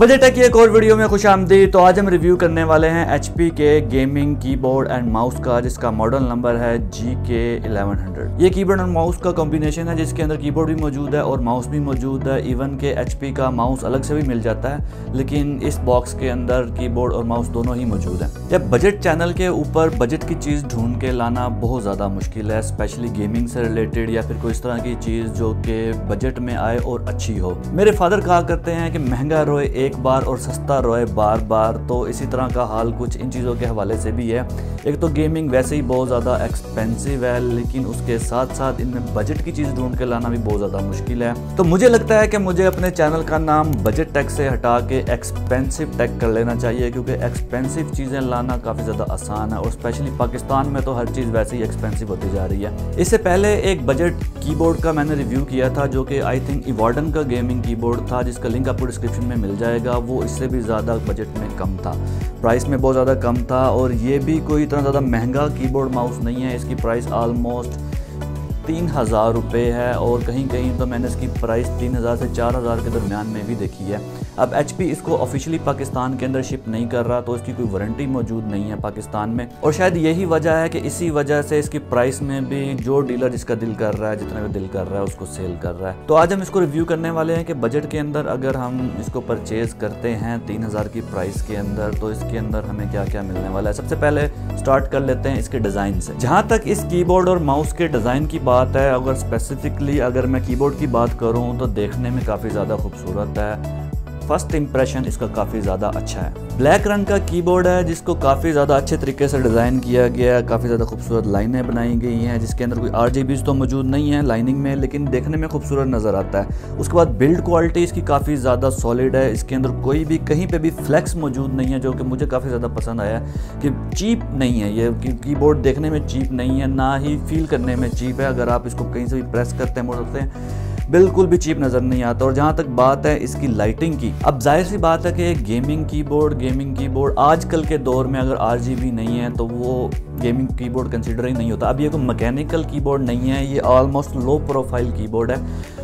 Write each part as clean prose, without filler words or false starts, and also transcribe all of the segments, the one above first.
Budget take की एक और वीडियो में खुशामदीद। तो आज हम रिव्यू करने वाले हैं HP के गेमिंग कीबोर्ड एंड माउस का, जिसका मॉडल नंबर है GK1100। ये कीबोर्ड और माउस का कॉम्बिनेशन है जिसके अंदर कीबोर्ड भी मौजूद है और माउस भी मौजूद है। इवन के HP का माउस अलग से भी मिल जाता है, लेकिन इस बॉक्स के अंदर कीबोर्ड और माउस दोनों ही मौजूद हैं। जब बजट चैनल के ऊपर बजट की चीज़ ढूंढ के लाना बहुत ज़्यादा मुश्किल है, स्पेशली गेमिंग से रिलेटेड या फिर कोई इस तरह की चीज़ जो कि बजट में आए और अच्छी हो। मेरे फादर कहा करते हैं कि महंगा रोए एक बार और सस्ता रोए बार बार। तो इसी तरह का हाल कुछ इन चीज़ों के हवाले से भी है। एक तो गेमिंग वैसे ही बहुत ज़्यादा एक्सपेंसिव है, लेकिन उसके साथ साथ इनमें बजट की चीज़ ढूंढ के लाना भी बहुत ज़्यादा मुश्किल है। तो मुझे लगता है कि मुझे अपने चैनल का नाम बजट टेक से हटा के एक्सपेंसिव टेक कर लेना चाहिए, क्योंकि एक्सपेंसिव चीज़ें लाना काफ़ी ज़्यादा आसान है और स्पेशली पाकिस्तान में तो हर चीज़ वैसे ही एक्सपेंसिव होती जा रही है। इससे पहले एक बजट कीबोर्ड का मैंने रिव्यू किया था जो कि आई थिंक इवॉर्डन का गेमिंग कीबोर्ड था, जिसका लिंक आपको डिस्क्रिप्शन में मिल जाएगा। वो इससे भी ज़्यादा बजट में कम था, प्राइस में बहुत ज़्यादा कम था और ये भी कोई इतना ज़्यादा महंगा कीबोर्ड माउस नहीं है। इसकी प्राइस ऑलमोस्ट 3000 रुपये है और कहीं कहीं तो मैंने इसकी प्राइस 3000 से 4000 के दरमियान में भी देखी है। अब HP इसको ऑफिशियली पाकिस्तान के अंदर शिप नहीं कर रहा, तो इसकी कोई वारंटी मौजूद नहीं है पाकिस्तान में, और शायद यही वजह है कि इसी वजह से इसकी प्राइस में भी जो डीलर जिसका दिल कर रहा है, जितना भी दिल कर रहा है उसको सेल कर रहा है। तो आज हम इसको रिव्यू करने वाले हैं कि बजट के अंदर अगर हम इसको परचेज करते हैं 3000 की प्राइस के अंदर, तो इसके अंदर हमें क्या क्या मिलने वाला है। सबसे पहले स्टार्ट कर लेते हैं इसके डिज़ाइन से। जहाँ तक इस कीबोर्ड और माउस के डिज़ाइन की बात है, अगर स्पेसिफिकली अगर मैं कीबोर्ड की बात करूँ तो देखने में काफ़ी ज़्यादा खूबसूरत है। फर्स्ट इंप्रेशन इसका काफ़ी ज़्यादा अच्छा है। ब्लैक रंग का कीबोर्ड है जिसको काफ़ी ज़्यादा अच्छे तरीके से डिज़ाइन किया गया है। काफ़ी ज़्यादा खूबसूरत लाइनें बनाई गई हैं, जिसके अंदर कोई RGBs तो मौजूद नहीं है लाइनिंग में, लेकिन देखने में खूबसूरत नज़र आता है। उसके बाद बिल्ड क्वालिटी इसकी काफ़ी ज़्यादा सॉलिड है। इसके अंदर कोई भी कहीं पे भी फ्लेक्स मौजूद नहीं है, जो कि मुझे काफ़ी ज़्यादा पसंद आया कि चीप नहीं है ये कीबोर्ड, देखने में चीप नहीं है, ना ही फील करने में चीप है। अगर आप इसको कहीं से भी प्रेस करते हैं मोड़ते हैं बिल्कुल भी चीप नज़र नहीं आता। और जहाँ तक बात है इसकी लाइटिंग की, अब जाहिर सी बात है कि एक गेमिंग कीबोर्ड आजकल के दौर में अगर RGB नहीं है तो वो गेमिंग कीबोर्ड कंसिडर ही नहीं होता। अब ये कोई मैकेनिकल कीबोर्ड नहीं है, ये ऑलमोस्ट लो प्रोफाइल कीबोर्ड है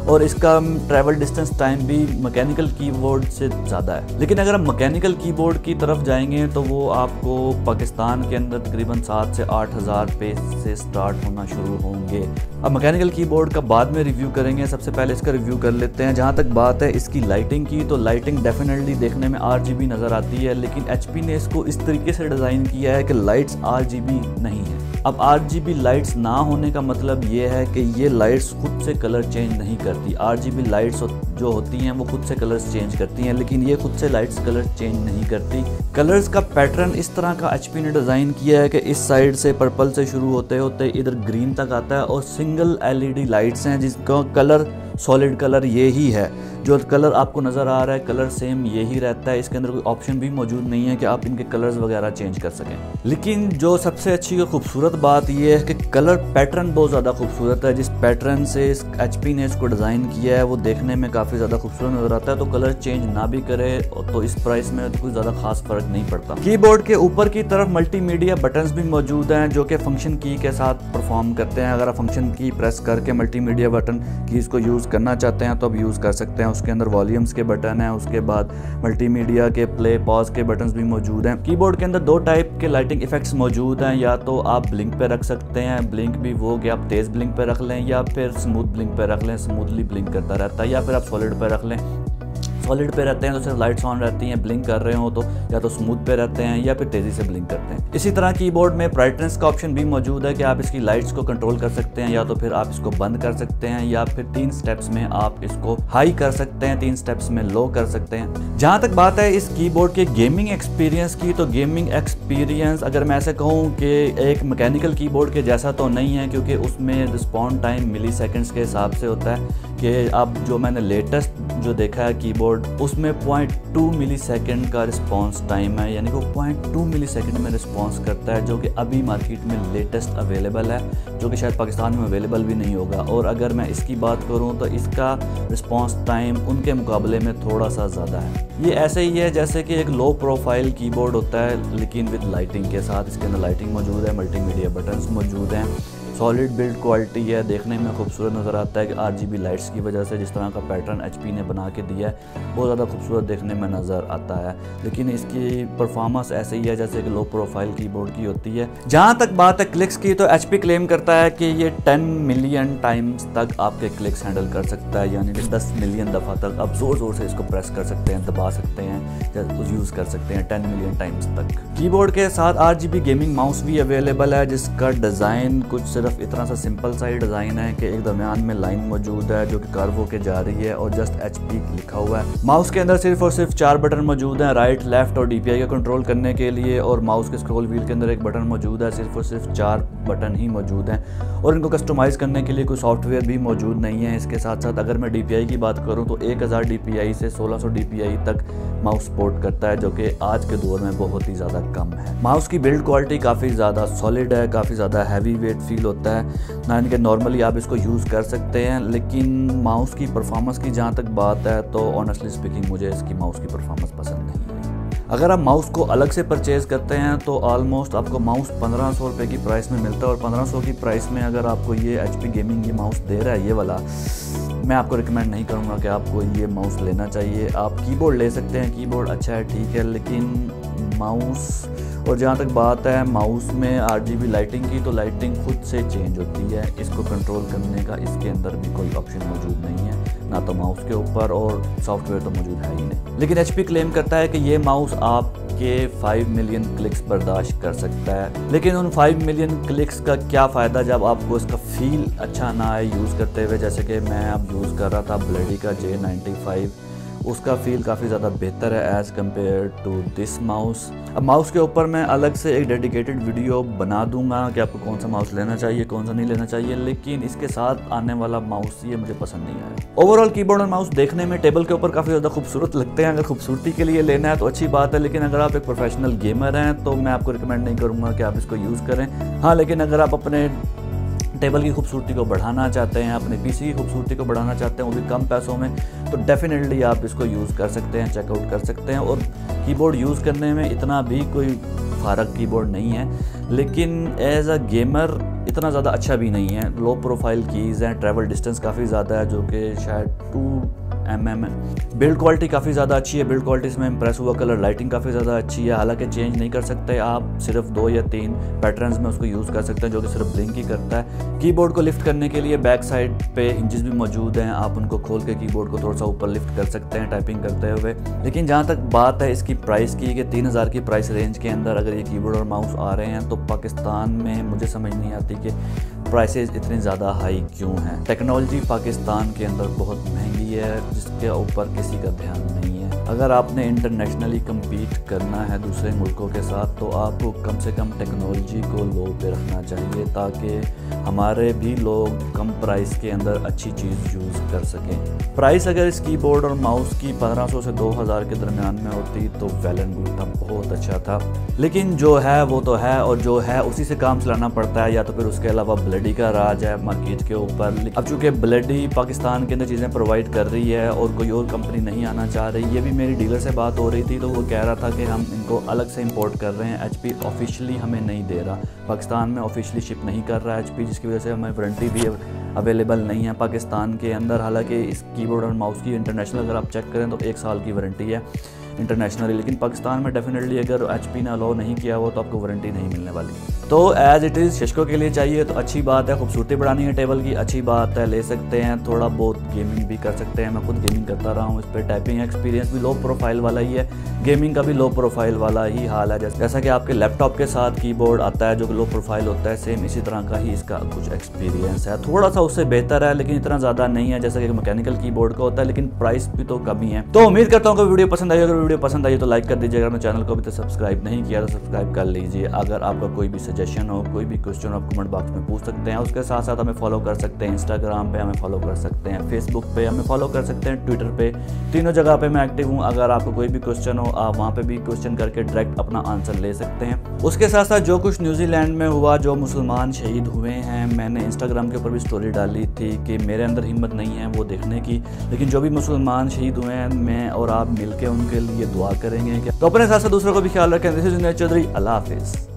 और इसका ट्रैवल डिस्टेंस टाइम भी मैकेनिकल कीबोर्ड से ज़्यादा है। लेकिन अगर हम मैकेनिकल कीबोर्ड की तरफ जाएंगे तो वो आपको पाकिस्तान के अंदर तकरीबन 7 से 8000 रुपये से स्टार्ट होना शुरू होंगे। अब मैकेनिकल कीबोर्ड का बाद में रिव्यू करेंगे, सबसे पहले इसका रिव्यू कर लेते हैं। जहाँ तक बात है इसकी लाइटिंग की, तो लाइटिंग डेफिनेटली देखने में RGB नज़र आती है, लेकिन HP ने इसको इस तरीके से डिज़ाइन किया है कि लाइट्स RGB नहीं है। अब RGB लाइट्स ना होने का मतलब ये है कि ये लाइट्स खुद से कलर चेंज नहीं करती। RGB लाइट्स जो होती हैं वो खुद से कलर्स चेंज करती हैं, लेकिन ये खुद से लाइट्स कलर चेंज नहीं करती। कलर्स का पैटर्न इस तरह का HP ने डिज़ाइन किया है कि इस साइड से पर्पल से शुरू होते होते इधर ग्रीन तक आता है और सिंगल LED लाइट्स हैं जिसका कलर सॉलिड कलर ये ही है। जो कलर आपको नज़र आ रहा है कलर सेम यही रहता है। इसके अंदर कोई ऑप्शन भी मौजूद नहीं है कि आप इनके कलर्स वगैरह चेंज कर सकें। लेकिन जो सबसे अच्छी और खूबसूरत बात यह है कि कलर पैटर्न बहुत ज़्यादा खूबसूरत है। जिस पैटर्न से इस HP ने इसको डिज़ाइन किया है वो देखने में काफ़ी ज़्यादा खूबसूरत नज़र आता है। तो कलर चेंज ना भी करे तो इस प्राइस में तो कोई ज़्यादा खास फ़र्क नहीं पड़ता। कीबोर्ड के ऊपर की तरफ मल्टीमीडिया बटन्स भी मौजूद हैं जो कि फंक्शन की के साथ परफॉर्म करते हैं। अगर आप फंक्शन की प्रेस करके मल्टीमीडिया बटन की इसको यूज़ करना चाहते हैं तो आप यूज़ कर सकते हैं। उसके अंदर वॉल्यूम्स के बटन हैं, उसके बाद मल्टीमीडिया के प्ले पॉज के बटन्स भी मौजूद हैं। कीबोर्ड के अंदर 2 टाइप के लाइटिंग इफेक्ट्स मौजूद हैं, या तो आप ब्लिंक पे रख सकते हैं, ब्लिंक भी वो कि आप तेज़ ब्लिंक पे रख लें, या फिर स्मूथ ब्लिंक पे रख लें, स्मूथली ब्लिंक करता रहता है, या फिर आप सॉलिड पे रख लें। सॉलिड पे रहते हैं तो सिर्फ लाइट्स ऑन रहती हैं, ब्लिंक कर रहे हो तो या तो स्मूथ पे रहते हैं या फिर तेज़ी से ब्लिंक करते हैं। इसी तरह कीबोर्ड में ब्राइटनेस का ऑप्शन भी मौजूद है कि आप इसकी लाइट्स को कंट्रोल कर सकते हैं, या तो फिर आप इसको बंद कर सकते हैं, या फिर 3 स्टेप्स में आप इसको हाई कर सकते हैं, 3 स्टेप्स में लो कर सकते हैं। जहाँ तक बात है इस कीबोर्ड के गेमिंग एक्सपीरियंस की, तो गेमिंग एक्सपीरियंस अगर मैं ऐसे कहूँ कि एक मैकेनिकल कीबोर्ड के जैसा तो नहीं है, क्योंकि उसमें रिस्पॉन्ड टाइम मिली सेकेंड्स के हिसाब से होता है। कि अब जो मैंने लेटेस्ट जो देखा है कीबोर्ड, उसमें 0.2 मिलीसेकंड का रिस्पांस टाइम है, यानी वो 0.2 मिलीसेकंड में रिस्पांस करता है, जो कि अभी मार्केट में लेटेस्ट अवेलेबल है, जो कि शायद पाकिस्तान में अवेलेबल भी नहीं होगा। और अगर मैं इसकी बात करूं तो इसका रिस्पांस टाइम उनके मुकाबले में थोड़ा सा ज़्यादा है। ये ऐसे ही है जैसे कि एक लो प्रोफाइल कीबोर्ड होता है, लेकिन विद लाइटिंग के साथ। इसके अंदर लाइटिंग मौजूद है, मल्टीमीडिया बटन्स मौजूद हैं। सॉलिड बिल्ड क्वालिटी है, देखने में खूबसूरत नज़र आता है कि RGB लाइट्स की वजह से जिस तरह का पैटर्न HP ने बना के दिया है बहुत ज़्यादा खूबसूरत देखने में नज़र आता है। लेकिन इसकी परफॉर्मेंस ऐसे ही है जैसे कि लो प्रोफाइल कीबोर्ड की होती है। जहाँ तक बात है क्लिक्स की, तो HP क्लेम करता है कि ये 10 मिलियन टाइम्स तक आपके क्लिक्स हैंडल कर सकता है, यानी कि 10 मिलियन दफ़ा तक आप ज़ोर ज़ोर से इसको प्रेस कर सकते हैं, दबा सकते हैं, यूज़ कर सकते हैं 10 मिलियन टाइम्स तक। कीबोर्ड के साथ RGB गेमिंग माउस भी अवेलेबल है, जिसका डिज़ाइन कुछ सिर्फ इतना सा सिंपल सा ही डिज़ाइन है कि एक दरमियान में लाइन मौजूद है जो कि कर्व होके जा रही है और जस्ट HP लिखा हुआ है। माउस के अंदर सिर्फ और सिर्फ 4 बटन मौजूद हैं, राइट, लेफ्ट और DPI का कंट्रोल करने के लिए, और माउस के स्क्रॉल व्हील के अंदर एक बटन मौजूद है, सिर्फ और सिर्फ 4 बटन ही मौजूद हैं और इनको कस्टमाइज़ करने के लिए कोई सॉफ्टवेयर भी मौजूद नहीं है। इसके साथ साथ अगर मैं DPI की बात करूँ तो 1000 DPI से 1600 DPI तक माउस सपोर्ट करता है, जो कि आज के दौर में बहुत ही ज़्यादा कम है। माउस की बिल्ड क्वालिटी काफ़ी ज़्यादा सॉलिड है, काफ़ी ज़्यादा हैवी वेट फील होता है, यानी कि नॉर्मली आप इसको यूज़ कर सकते हैं। लेकिन माउस की परफॉर्मेंस की जहाँ तक बात है तो ऑनेस्टली स्पीकिंग मुझे इसकी माउस की परफॉर्मेंस पसंद नहीं है। अगर आप माउस को अलग से परचेज़ करते हैं तो ऑलमोस्ट आपको माउस 1500 रुपये की प्राइस में मिलता है, और 1500 की प्राइस में अगर आपको ये HP गेमिंग ये माउस दे रहा है ये वाला, मैं आपको रिकमेंड नहीं करूँगा कि आपको ये माउस लेना चाहिए। आप कीबोर्ड ले सकते हैं, कीबोर्ड अच्छा है, ठीक है, लेकिन माउस, और जहाँ तक बात है माउस में RGB लाइटिंग की, तो लाइटिंग खुद से चेंज होती है, इसको कंट्रोल करने का इसके अंदर भी कोई ऑप्शन मौजूद नहीं है, ना तो माउस के ऊपर, और सॉफ्टवेयर तो मौजूद है ही नहीं। लेकिन HP क्लेम करता है कि ये माउस आपके 5 मिलियन क्लिक्स बर्दाश्त कर सकता है। लेकिन उन 5 मिलियन क्लिक्स का क्या फ़ायदा जब आपको इसका फील अच्छा ना आए यूज़ करते हुए। जैसे कि मैं अब यूज़ कर रहा था ब्लेडी का J95, उसका फील काफ़ी ज़्यादा बेहतर है as compare to this mouse. अब माउस के ऊपर मैं अलग से एक डेडिकेटेड वीडियो बना दूंगा कि आपको कौन सा माउस लेना चाहिए, कौन सा नहीं लेना चाहिए, लेकिन इसके साथ आने वाला माउस ये मुझे पसंद नहीं आया। ओवरऑल कीबोर्ड और माउस देखने में टेबल के ऊपर काफ़ी ज़्यादा खूबसूरत लगते हैं। अगर खूबसूरती के लिए लेना है तो अच्छी बात है, लेकिन अगर आप एक प्रोफेशनल गेमर हैं तो मैं आपको रिकमेंड नहीं करूँगा कि आप इसको यूज़ करें। हाँ, लेकिन अगर आप अपने टेबल की खूबसूरती को बढ़ाना चाहते हैं, अपने PC की खूबसूरती को बढ़ाना चाहते हैं वो भी कम पैसों में, तो डेफिनेटली आप इसको यूज़ कर सकते हैं, चेकआउट कर सकते हैं। और कीबोर्ड यूज़ करने में इतना भी कोई फ़र्क कीबोर्ड नहीं है, लेकिन एज अ गेमर इतना ज़्यादा अच्छा भी नहीं है। लो प्रोफाइल कीज़ हैं, ट्रैवल डिस्टेंस काफ़ी ज़्यादा है जो कि शायद 2mm है। बिल्ड क्वालिटी काफ़ी ज़्यादा अच्छी है, बिल्ड क्वालिटी इसमें इंप्रेस हुआ, कलर लाइटिंग काफ़ी ज़्यादा अच्छी है। हालांकि चेंज नहीं कर सकते आप, सिर्फ 2 या 3 पैटर्न्स में उसको यूज़ कर सकते हैं जो कि सिर्फ ब्लिंक ही करता है। कीबोर्ड को लिफ्ट करने के लिए बैक साइड पे हिंजेस भी मौजूद हैं, आप उनको खोल के कीबोर्ड को थोड़ा सा ऊपर लिफ्ट कर सकते हैं टाइपिंग करते हुए। लेकिन जहाँ तक बात है इसकी प्राइस की कि 3000 की प्राइस रेंज के अंदर अगर ये कीबोर्ड और माउस आ रहे हैं तो पाकिस्तान में मुझे समझ नहीं आती कि प्राइसेस इतनी ज़्यादा हाई क्यों हैं। टेक्नोलॉजी पाकिस्तान के अंदर बहुत महंगी है जिसके ऊपर किसी का ध्यान नहीं है। अगर आपने इंटरनेशनली कम्पीट करना है दूसरे मुल्कों के साथ तो आपको कम से कम टेक्नोलॉजी को लो पे रखना चाहिए ताकि हमारे भी लोग कम प्राइस के अंदर अच्छी चीज़ यूज़ कर सकें। प्राइस अगर इस कीबोर्ड और माउस की 1500 से 2000 के दरमियान में होती तो वेल एंड गुड था, बहुत अच्छा था। लेकिन जो है वो तो है, और जो है उसी से काम चलाना पड़ता है, या तो फिर उसके अलावा ब्लेडी का राज है मार्केट के ऊपर। अब चूँकि ब्लेडी पाकिस्तान के अंदर चीज़ें प्रोवाइड कर रही है और कोई और कंपनी नहीं आना चाह रही, ये भी मेरी डीलर से बात हो रही थी तो वो कह रहा था कि हम इनको अलग से इंपोर्ट कर रहे हैं, HP ऑफिशियली हमें नहीं दे रहा, पाकिस्तान में ऑफिशियली शिप नहीं कर रहा है HP, जिसकी वजह से हमें वारंटी भी अवेलेबल नहीं है पाकिस्तान के अंदर। हालांकि इस कीबोर्ड और माउस की इंटरनेशनल अगर आप चेक करें तो 1 साल की वारंटी है इंटरनेशनली, लेकिन पाकिस्तान में डेफिनेटली अगर HP ने अलाउ नहीं किया हो तो आपको वारंटी नहीं मिलने वाली। तो एज़ इट इज़ शशको के लिए चाहिए तो अच्छी बात है, खूबसूरती बढ़ानी है टेबल की, अच्छी बात है, ले सकते हैं, थोड़ा बहुत गेमिंग भी कर सकते हैं। मैं खुद गेमिंग करता रहा हूँ, इस पर टाइपिंग एक्सपीरियंस भी लो प्रोफाइल वाला ही है, गेमिंग का भी लो प्रोफाइल वाला ही हाल है। जैसा कि आपके लैपटॉप के साथ कीबोर्ड आता है जो कि लो प्रोफाइल होता है, सेम इसी तरह का ही इसका कुछ एक्सपीरियंस है। थोड़ा सा उससे बेहतर है लेकिन इतना ज़्यादा नहीं है जैसा कि मैकेनिकल कीबोर्ड का होता है, लेकिन प्राइस भी तो कम ही है। तो उम्मीद करता हूँ कि वीडियो पसंद आई, अगर वीडियो पसंद आई तो लाइक कर दीजिए, अगर मैं चैनल को अभी तक सब्सक्राइब नहीं किया तो सब्सक्राइब कर लीजिए। अगर आपका कोई भी सजेशन हो, कोई भी क्वेश्चन आप कमेंट बॉक्स में पूछ सकते हैं। उसके साथ साथ हमें फॉलो कर सकते हैं, इंस्टाग्राम पे हमें फॉलो कर सकते हैं, फेसबुक पे हमें फॉलो कर सकते हैं, ट्विटर पे, तीनों जगह पे मैं एक्टिव हूँ। अगर आपको कोई भी क्वेश्चन हो आप वहाँ पे भी क्वेश्चन करके डायरेक्ट अपना आंसर ले सकते हैं। उसके साथ साथ जो कुछ न्यूजीलैंड में हुआ, जो मुसलमान शहीद हुए हैं, मैंने इंस्टाग्राम के ऊपर भी स्टोरी डाली थी कि मेरे अंदर हिम्मत नहीं है वो देखने की, लेकिन जो भी मुसलमान शहीद हुए हैं मैं और आप मिलकर उनके लिए दुआ करेंगे। तो अपने साथ साथ दूसरों को भी ख्याल रखें। दिस इज जुनैद चौधरी, अल्लाह हाफिज़।